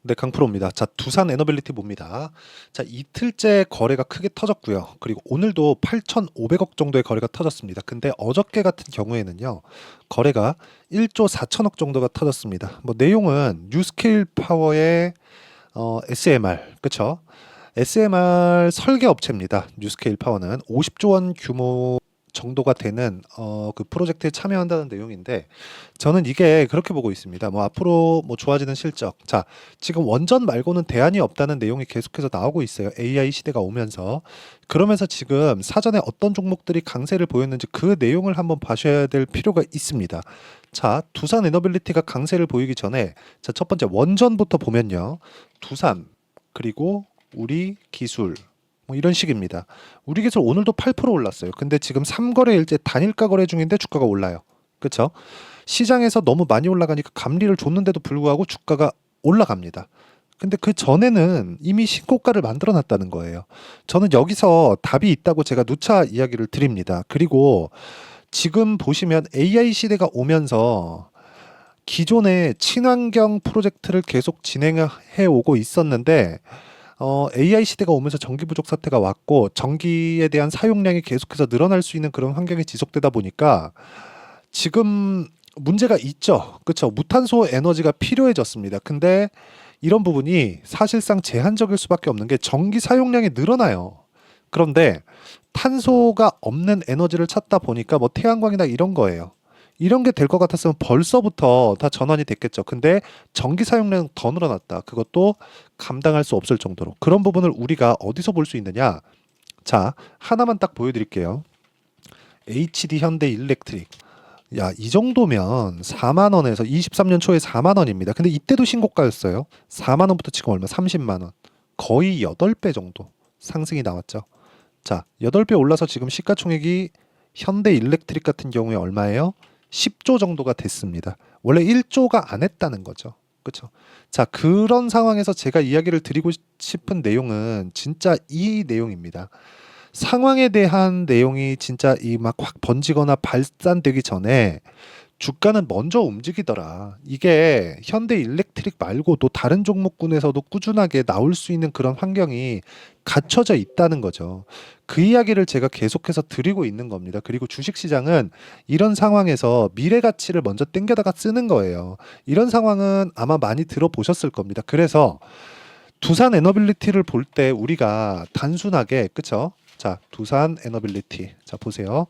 네, 강프로입니다. 자, 두산 에너빌리티 봅니다. 자, 이틀째 거래가 크게 터졌고요. 그리고 오늘도 8,500억 정도의 거래가 터졌습니다. 근데 어저께 같은 경우에는요, 거래가 1조 4천억 정도가 터졌습니다. 뭐 내용은 뉴스케일 파워의 SMR, 그쵸? SMR 설계 업체입니다. 뉴스케일 파워는 50조 원 규모 정도가 되는 그 프로젝트에 참여한다는 내용인데 저는 이게 그렇게 보고 있습니다. 뭐 앞으로 뭐 좋아지는 실적. 자, 지금 원전 말고는 대안이 없다는 내용이 계속해서 나오고 있어요. AI 시대가 오면서. 그러면서 지금 사전에 어떤 종목들이 강세를 보였는지 그 내용을 한번 봐셔야 될 필요가 있습니다. 자, 두산 에너빌리티가 강세를 보이기 전에 자, 첫 번째 원전부터 보면요. 두산 그리고 우리 기술 뭐 이런 식입니다. 우리 기술 오늘도 8% 올랐어요. 근데 지금 3거래일째 단일가 거래 중인데 주가가 올라요. 그렇죠? 시장에서 너무 많이 올라가니까 감리를 줬는데도 불구하고 주가가 올라갑니다. 근데 그 전에는 이미 신고가를 만들어 놨다는 거예요. 저는 여기서 답이 있다고 제가 누차 이야기를 드립니다. 그리고 지금 보시면 AI 시대가 오면서 기존의 친환경 프로젝트를 계속 진행해 오고 있었는데 AI 시대가 오면서 전기 부족 사태가 왔고 전기에 대한 사용량이 계속해서 늘어날 수 있는 그런 환경이 지속되다 보니까 지금 문제가 있죠. 그렇죠. 무탄소 에너지가 필요해졌습니다. 근데 이런 부분이 사실상 제한적일 수밖에 없는 게 전기 사용량이 늘어나요. 그런데 탄소가 없는 에너지를 찾다 보니까 뭐 태양광이나 이런 거예요. 이런 게 될 것 같았으면 벌써부터 다 전환이 됐겠죠. 근데 전기 사용량 더 늘어났다. 그것도 감당할 수 없을 정도로. 그런 부분을 우리가 어디서 볼 수 있느냐? 자, 하나만 딱 보여드릴게요. HD 현대 일렉트릭. 야, 이 정도면 4만 원에서 23년 초에 4만 원입니다. 근데 이때도 신고가였어요. 4만 원부터 지금 얼마? 30만 원. 거의 8배 정도 상승이 나왔죠. 자, 8배 올라서 지금 시가총액이 현대 일렉트릭 같은 경우에 얼마예요? 10조 정도가 됐습니다. 원래 1조가 안 했다는 거죠. 그렇죠? 자, 그런 상황에서 제가 이야기를 드리고 싶은 내용은 진짜 이 내용입니다. 상황에 대한 내용이 진짜 이 막 확 번지거나 발산되기 전에 주가는 먼저 움직이더라. 이게 현대 일렉트릭 말고도 다른 종목군에서도 꾸준하게 나올 수 있는 그런 환경이 갖춰져 있다는 거죠. 그 이야기를 제가 계속해서 드리고 있는 겁니다. 그리고 주식시장은 이런 상황에서 미래 가치를 먼저 땡겨다가 쓰는 거예요. 이런 상황은 아마 많이 들어보셨을 겁니다. 그래서 두산 에너빌리티를 볼 때 우리가 단순하게 그쵸? 자, 두산 에너빌리티. 자, 보세요.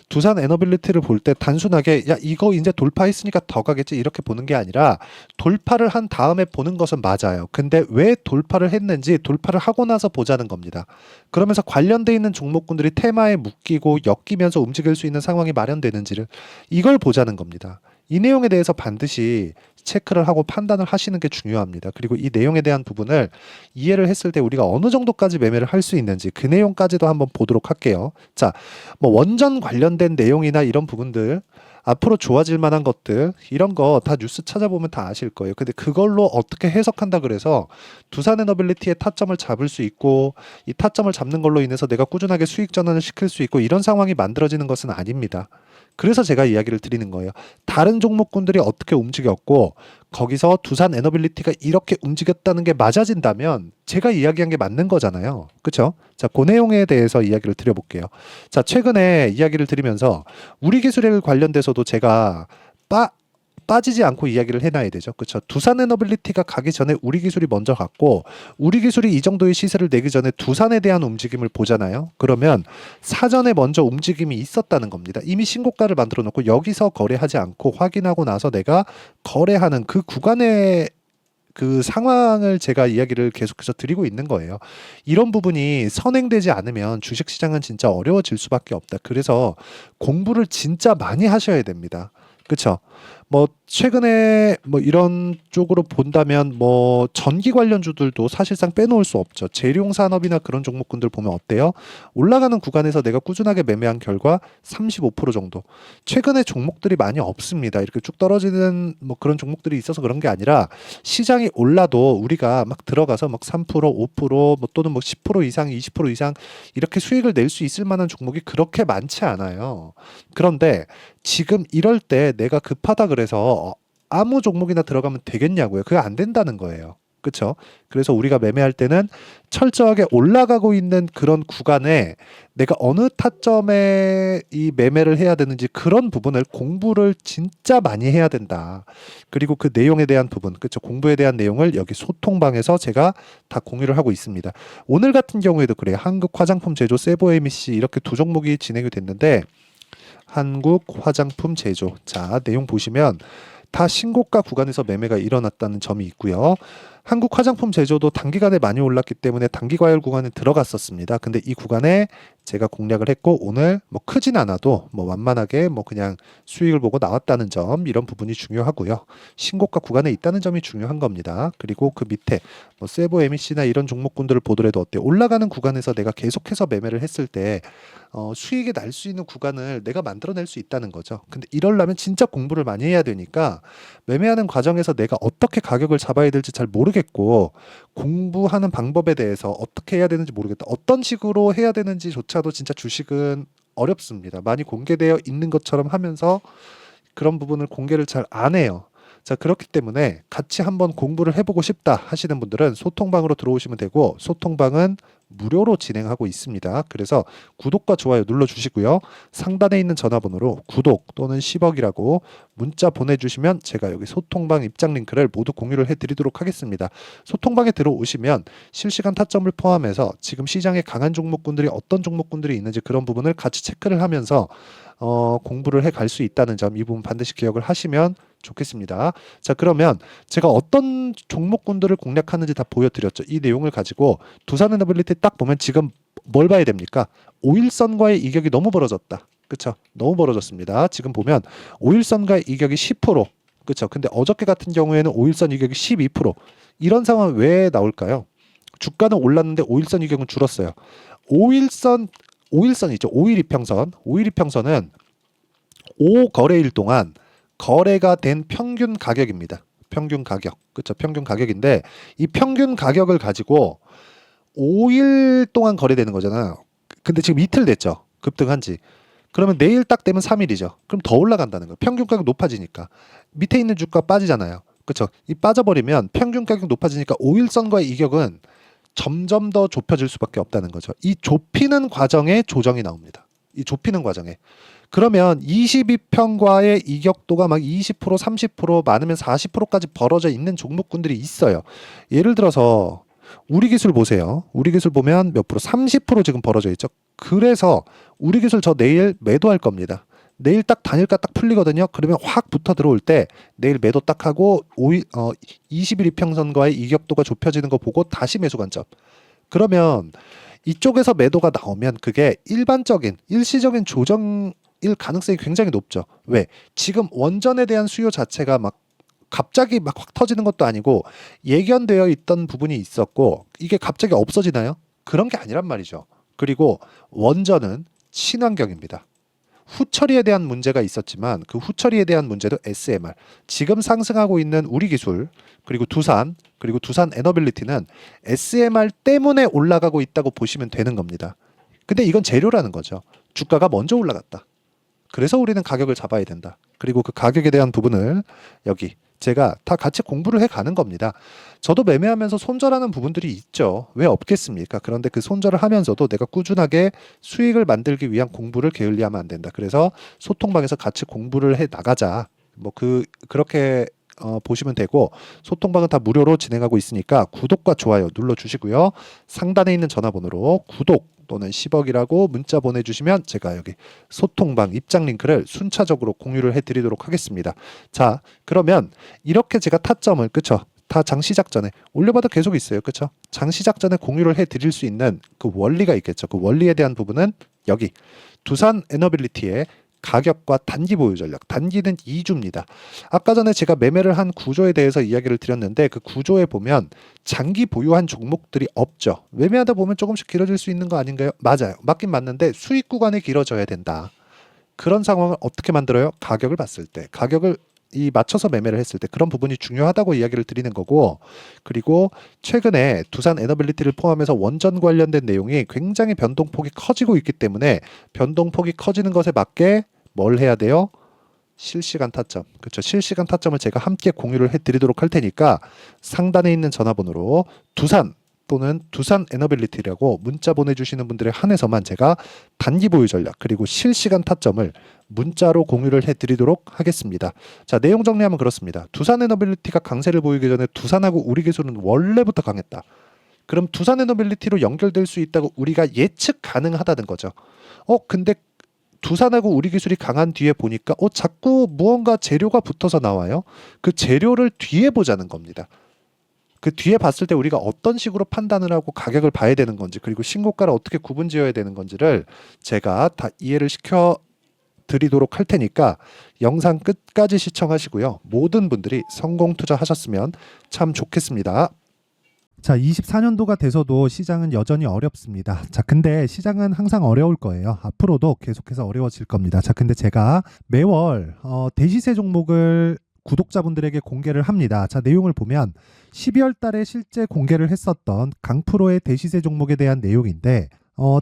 두산 에너빌리티를 볼 때 단순하게 야 이거 이제 돌파했으니까 더 가겠지 이렇게 보는 게 아니라 돌파를 한 다음에 보는 것은 맞아요. 근데 왜 돌파를 했는지 돌파를 하고 나서 보자는 겁니다. 그러면서 관련돼 있는 종목군들이 테마에 묶이고 엮이면서 움직일 수 있는 상황이 마련되는지를 이걸 보자는 겁니다. 이 내용에 대해서 반드시 체크를 하고 판단을 하시는 게 중요합니다. 그리고 이 내용에 대한 부분을 이해를 했을 때 우리가 어느 정도까지 매매를 할 수 있는지 그 내용까지도 한번 보도록 할게요. 자, 뭐 원전 관련된 내용이나 이런 부분들 앞으로 좋아질 만한 것들 이런 거 다 뉴스 찾아보면 다 아실 거예요. 근데 그걸로 어떻게 해석한다 그래서 두산 에너빌리티의 타점을 잡을 수 있고 이 타점을 잡는 걸로 인해서 내가 꾸준하게 수익 전환을 시킬 수 있고 이런 상황이 만들어지는 것은 아닙니다. 그래서 제가 이야기를 드리는 거예요. 다른 종목군들이 어떻게 움직였고 거기서 두산 에너빌리티가 이렇게 움직였다는 게 맞아진다면 제가 이야기한 게 맞는 거잖아요. 그렇죠? 자, 그 내용에 대해서 이야기를 드려볼게요. 자, 최근에 이야기를 드리면서 우리 기술에 관련돼서도 제가 빠지지 않고 이야기를 해놔야 되죠. 그렇죠? 두산 에너빌리티가 가기 전에 우리 기술이 먼저 갔고 우리 기술이 이 정도의 시세를 내기 전에 두산에 대한 움직임을 보잖아요. 그러면 사전에 먼저 움직임이 있었다는 겁니다. 이미 신고가를 만들어 놓고 여기서 거래하지 않고 확인하고 나서 내가 거래하는 그 구간의 그 상황을 제가 이야기를 계속해서 드리고 있는 거예요. 이런 부분이 선행되지 않으면 주식시장은 진짜 어려워질 수밖에 없다. 그래서 공부를 진짜 많이 하셔야 됩니다. 그렇죠? 뭐 최근에 뭐 이런 쪽으로 본다면 뭐 전기 관련주들도 사실상 빼놓을 수 없죠. 재룡 산업이나 그런 종목군들 보면 어때요? 올라가는 구간에서 내가 꾸준하게 매매한 결과 35% 정도. 최근에 종목들이 많이 없습니다. 이렇게 쭉 떨어지는 뭐 그런 종목들이 있어서 그런 게 아니라 시장이 올라도 우리가 막 들어가서 막 3%, 5%뭐 또는 뭐 10% 이상, 20% 이상 이렇게 수익을 낼 수 있을 만한 종목이 그렇게 많지 않아요. 그런데 지금 이럴 때 내가 급하다 그래서 아무 종목이나 들어가면 되겠냐고요. 그게 안 된다는 거예요. 그쵸? 그래서 우리가 매매할 때는 철저하게 올라가고 있는 그런 구간에 내가 어느 타점에 이 매매를 해야 되는지 그런 부분을 공부를 진짜 많이 해야 된다. 그리고 그 내용에 대한 부분, 그쵸? 공부에 대한 내용을 여기 소통방에서 제가 다 공유를 하고 있습니다. 오늘 같은 경우에도 그래요. 한국 화장품 제조 세보 MEC 이렇게 두 종목이 진행이 됐는데 한국 화장품 제조. 자, 내용 보시면 다 신고가 구간에서 매매가 일어났다는 점이 있고요. 한국 화장품 제조도 단기간에 많이 올랐기 때문에 단기 과열 구간에 들어갔었습니다. 근데 이 구간에 제가 공략을 했고 오늘 뭐 크진 않아도 뭐 완만하게 뭐 그냥 수익을 보고 나왔다는 점 이런 부분이 중요하고요. 신고가 구간에 있다는 점이 중요한 겁니다. 그리고 그 밑에 뭐 세보 MEC나 이런 종목군들을 보더라도 어때요? 올라가는 구간에서 내가 계속해서 매매를 했을 때 수익이 날 수 있는 구간을 내가 만들어낼 수 있다는 거죠. 근데 이러려면 진짜 공부를 많이 해야 되니까 매매하는 과정에서 내가 어떻게 가격을 잡아야 될지 잘 모르겠고 공부하는 방법에 대해서 어떻게 해야 되는지 모르겠다. 어떤 식으로 해야 되는지조차도 진짜 주식은 어렵습니다. 많이 공개되어 있는 것처럼 하면서 그런 부분을 공개를 잘 안 해요. 자, 그렇기 때문에 같이 한번 공부를 해보고 싶다 하시는 분들은 소통방으로 들어오시면 되고 소통방은 무료로 진행하고 있습니다. 그래서 구독과 좋아요 눌러주시고요. 상단에 있는 전화번호로 구독 또는 10억이라고 문자 보내주시면 제가 여기 소통방 입장 링크를 모두 공유를 해드리도록 하겠습니다. 소통방에 들어오시면 실시간 타점을 포함해서 지금 시장에 강한 종목군들이 어떤 종목군들이 있는지 그런 부분을 같이 체크를 하면서 공부를 해 갈 수 있다는 점 이 부분 반드시 기억을 하시면 좋겠습니다. 자, 그러면 제가 어떤 종목군들을 공략하는지 다 보여드렸죠. 이 내용을 가지고 두산 에너빌리티 딱 보면 지금 뭘 봐야 됩니까? 5일선과의 이격이 너무 벌어졌다. 그쵸? 너무 벌어졌습니다. 지금 보면 5일선과의 이격이 10%. 그쵸? 근데 어저께 같은 경우에는 5일선 이격이 12%. 이런 상황은 왜 나올까요? 주가는 올랐는데 5일선 이격은 줄었어요. 5일선 있죠. 5일 이평선. 5일 이평선은 5거래일 동안 거래가 된 평균 가격입니다. 평균 가격. 그렇죠? 평균 가격인데 이 평균 가격을 가지고 5일 동안 거래되는 거잖아요. 근데 지금 이틀 됐죠. 급등한 지. 그러면 내일 딱 되면 3일이죠. 그럼 더 올라간다는 거예요. 평균 가격 높아지니까. 밑에 있는 주가 빠지잖아요. 그렇죠? 이 빠져버리면 평균 가격 높아지니까 5일선과의 이격은 점점 더 좁혀질 수밖에 없다는 거죠. 이 좁히는 과정에 조정이 나옵니다. 이 좁히는 과정에. 그러면 22평과의 이격도가 막 20%, 30%, 많으면 40%까지 벌어져 있는 종목군들이 있어요. 예를 들어서 우리 기술 보세요. 우리 기술 보면 몇 프로? 30% 지금 벌어져 있죠. 그래서 우리 기술 저 내일 매도할 겁니다. 내일 딱 단일가 딱 풀리거든요. 그러면 확 붙어 들어올 때 내일 매도 딱 하고 20일 이평선과의 이격도가 좁혀지는 거 보고 다시 매수 관점. 그러면 이쪽에서 매도가 나오면 그게 일반적인 일시적인 조정일 가능성이 굉장히 높죠. 왜? 지금 원전에 대한 수요 자체가 막 갑자기 막 확 터지는 것도 아니고 예견되어 있던 부분이 있었고 이게 갑자기 없어지나요? 그런 게 아니란 말이죠. 그리고 원전은 친환경입니다. 후처리에 대한 문제가 있었지만 그 후처리에 대한 문제도 SMR, 지금 상승하고 있는 우리 기술, 그리고 두산, 그리고 두산 에너빌리티는 SMR 때문에 올라가고 있다고 보시면 되는 겁니다. 근데 이건 재료라는 거죠. 주가가 먼저 올라갔다. 그래서 우리는 가격을 잡아야 된다. 그리고 그 가격에 대한 부분을 여기 제가 다 같이 공부를 해 가는 겁니다. 저도 매매하면서 손절하는 부분들이 있죠. 왜 없겠습니까? 그런데 그 손절을 하면서도 내가 꾸준하게 수익을 만들기 위한 공부를 게을리하면 안 된다. 그래서 소통방에서 같이 공부를 해 나가자. 뭐 그렇게 보시면 되고 소통방은 다 무료로 진행하고 있으니까 구독과 좋아요 눌러주시고요. 상단에 있는 전화번호로 구독 또는 10억이라고 문자 보내주시면 제가 여기 소통방 입장 링크를 순차적으로 공유를 해드리도록 하겠습니다. 자, 그러면 이렇게 제가 타점을 그쵸? 다 장 시작 전에 올려봐도 계속 있어요. 그쵸? 장 시작 전에 공유를 해드릴 수 있는 그 원리가 있겠죠. 그 원리에 대한 부분은 여기 두산 에너빌리티의 가격과 단기 보유 전략. 단기는 2주입니다. 아까 전에 제가 매매를 한 구조에 대해서 이야기를 드렸는데 그 구조에 보면 장기 보유한 종목들이 없죠. 매매하다 보면 조금씩 길어질 수 있는 거 아닌가요? 맞아요. 맞긴 맞는데 수익 구간이 길어져야 된다. 그런 상황을 어떻게 만들어요? 가격을 봤을 때. 가격을 맞춰서 매매를 했을 때 그런 부분이 중요하다고 이야기를 드리는 거고, 그리고 최근에 두산 에너빌리티를 포함해서 원전 관련된 내용이 굉장히 변동폭이 커지고 있기 때문에 변동폭이 커지는 것에 맞게 뭘 해야 돼요? 실시간 타점. 그렇죠. 실시간 타점을 제가 함께 공유를 해드리도록 할 테니까 상단에 있는 전화번호로 두산 또는 두산 에너빌리티라고 문자 보내주시는 분들에 한해서만 제가 단기 보유 전략 그리고 실시간 타점을 문자로 공유를 해드리도록 하겠습니다. 자, 내용 정리하면 그렇습니다. 두산 에너빌리티가 강세를 보이기 전에 두산하고 우리 기술은 원래부터 강했다. 그럼 두산 에너빌리티로 연결될 수 있다고 우리가 예측 가능하다는 거죠. 근데 두산하고 우리 기술이 강한 뒤에 보니까 자꾸 무언가 재료가 붙어서 나와요. 그 재료를 뒤에 보자는 겁니다. 그 뒤에 봤을 때 우리가 어떤 식으로 판단을 하고 가격을 봐야 되는 건지 그리고 신고가를 어떻게 구분 지어야 되는 건지를 제가 다 이해를 시켜 드리도록 할 테니까 영상 끝까지 시청하시고요. 모든 분들이 성공 투자하셨으면 참 좋겠습니다. 자, 24년도가 돼서도 시장은 여전히 어렵습니다. 자, 근데 시장은 항상 어려울 거예요. 앞으로도 계속해서 어려워질 겁니다. 자, 근데 제가 매월 대시세 종목을 구독자분들에게 공개를 합니다. 자, 내용을 보면 12월 달에 실제 공개를 했었던 강프로의 대시세 종목에 대한 내용인데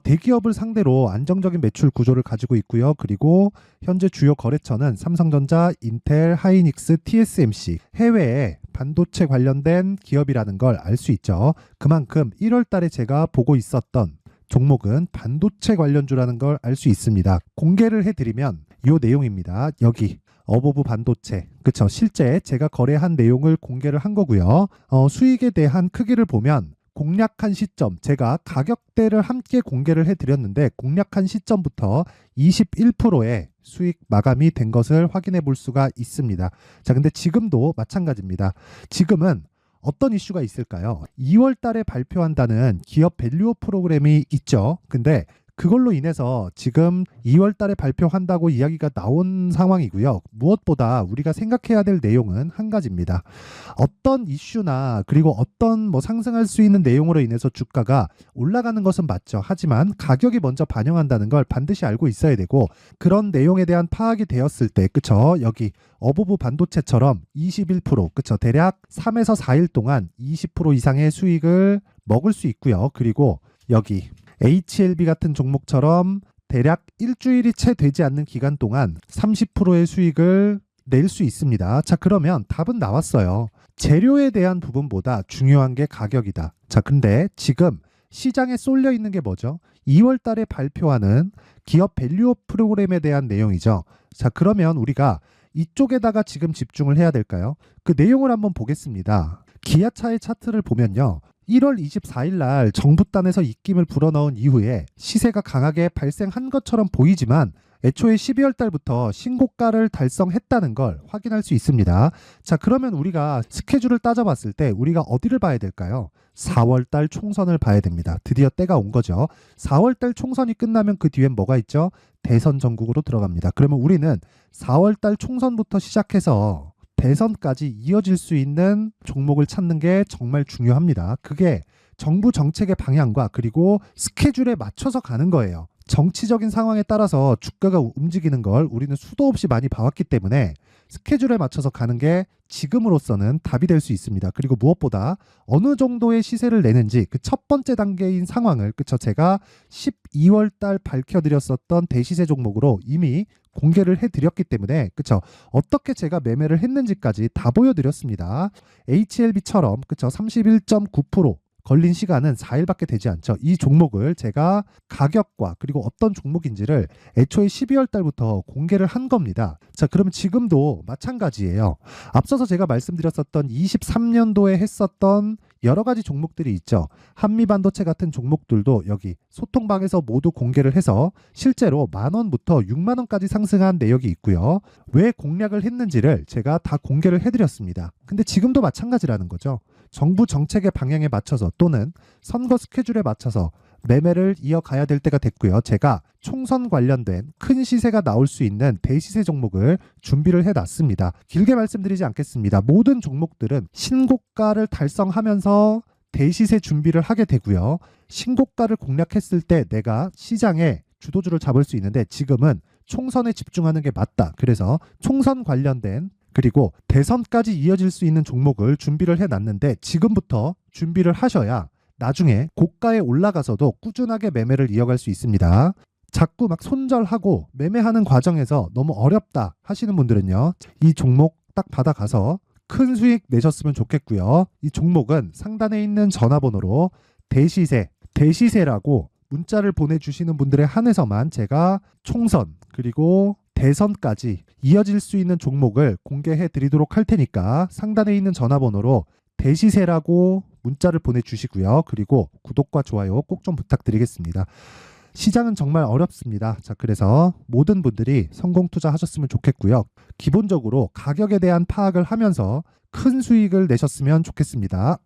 대기업을 상대로 안정적인 매출 구조를 가지고 있고요. 그리고 현재 주요 거래처는 삼성전자, 인텔, 하이닉스, TSMC, 해외에 반도체 관련된 기업이라는 걸 알 수 있죠. 그만큼 1월 달에 제가 보고 있었던 종목은 반도체 관련주라는 걸 알 수 있습니다. 공개를 해드리면 이 내용입니다. 여기 어보브 반도체, 그쵸? 실제 제가 거래한 내용을 공개를 한 거고요. 수익에 대한 크기를 보면 공략한 시점, 제가 가격대를 함께 공개를 해드렸는데 공략한 시점부터 21%의 수익 마감이 된 것을 확인해 볼 수가 있습니다. 자, 근데 지금도 마찬가지입니다. 지금은 어떤 이슈가 있을까요? 2월 달에 발표한다는 기업 밸류업 프로그램이 있죠. 근데 그걸로 인해서 지금 2월 달에 발표한다고 이야기가 나온 상황이고요. 무엇보다 우리가 생각해야 될 내용은 한 가지입니다. 어떤 이슈나 그리고 어떤 상승할 수 있는 내용으로 인해서 주가가 올라가는 것은 맞죠. 하지만 가격이 먼저 반영한다는 걸 반드시 알고 있어야 되고 그런 내용에 대한 파악이 되었을 때 그쵸? 여기 어보브 반도체처럼 21% 그쵸? 대략 3에서 4일 동안 20% 이상의 수익을 먹을 수 있고요. 그리고 여기 HLB 같은 종목처럼 대략 일주일이 채 되지 않는 기간 동안 30%의 수익을 낼 수 있습니다. 자, 그러면 답은 나왔어요. 재료에 대한 부분보다 중요한 게 가격이다. 자, 근데 지금 시장에 쏠려 있는 게 뭐죠? 2월 달에 발표하는 기업 밸류업 프로그램에 대한 내용이죠. 자, 그러면 우리가 이쪽에다가 지금 집중을 해야 될까요? 그 내용을 한번 보겠습니다. 기아차의 차트를 보면요. 1월 24일 날 정부단에서 입김을 불어넣은 이후에 시세가 강하게 발생한 것처럼 보이지만 애초에 12월 달부터 신고가를 달성했다는 걸 확인할 수 있습니다. 자, 그러면 우리가 스케줄을 따져봤을 때 우리가 어디를 봐야 될까요? 4월 달 총선을 봐야 됩니다. 드디어 때가 온 거죠. 4월 달 총선이 끝나면 그 뒤엔 뭐가 있죠? 대선 전국으로 들어갑니다. 그러면 우리는 4월 달 총선부터 시작해서 대선까지 이어질 수 있는 종목을 찾는 게 정말 중요합니다. 그게 정부 정책의 방향과 그리고 스케줄에 맞춰서 가는 거예요. 정치적인 상황에 따라서 주가가 움직이는 걸 우리는 수도 없이 많이 봐왔기 때문에 스케줄에 맞춰서 가는 게 지금으로서는 답이 될 수 있습니다. 그리고 무엇보다 어느 정도의 시세를 내는지 그 첫 번째 단계인 상황을 그쵸 제가 12월 달 밝혀드렸었던 대시세 종목으로 이미 공개를 해드렸기 때문에 그쵸 어떻게 제가 매매를 했는지까지 다 보여드렸습니다. HLB처럼 그쵸 31.9% 걸린 시간은 4일밖에 되지 않죠. 이 종목을 제가 가격과 그리고 어떤 종목인지를 애초에 12월 달부터 공개를 한 겁니다. 자, 그러면 지금도 마찬가지예요. 앞서서 제가 말씀드렸었던 23년도에 했었던 여러 가지 종목들이 있죠. 한미반도체 같은 종목들도 여기 소통방에서 모두 공개를 해서 실제로 10,000원부터 60,000원까지 상승한 내역이 있고요. 왜 공략을 했는지를 제가 다 공개를 해드렸습니다. 근데 지금도 마찬가지라는 거죠. 정부 정책의 방향에 맞춰서 또는 선거 스케줄에 맞춰서 매매를 이어가야 될 때가 됐고요. 제가 총선 관련된 큰 시세가 나올 수 있는 대시세 종목을 준비를 해놨습니다. 길게 말씀드리지 않겠습니다. 모든 종목들은 신고가를 달성하면서 대시세 준비를 하게 되고요. 신고가를 공략했을 때 내가 시장에 주도주를 잡을 수 있는데 지금은 총선에 집중하는 게 맞다. 그래서 총선 관련된 그리고 대선까지 이어질 수 있는 종목을 준비를 해놨는데 지금부터 준비를 하셔야 나중에 고가에 올라가서도 꾸준하게 매매를 이어갈 수 있습니다. 자꾸 막 손절하고 매매하는 과정에서 너무 어렵다 하시는 분들은요, 이 종목 딱 받아가서 큰 수익 내셨으면 좋겠고요. 이 종목은 상단에 있는 전화번호로 대시세라고 문자를 보내주시는 분들에 한해서만 제가 총선 그리고 대선까지 이어질 수 있는 종목을 공개해 드리도록 할 테니까 상단에 있는 전화번호로 대시세라고 문자를 보내주시고요. 그리고 구독과 좋아요 꼭 좀 부탁드리겠습니다. 시장은 정말 어렵습니다. 자, 그래서 모든 분들이 성공 투자하셨으면 좋겠고요. 기본적으로 가격에 대한 파악을 하면서 큰 수익을 내셨으면 좋겠습니다.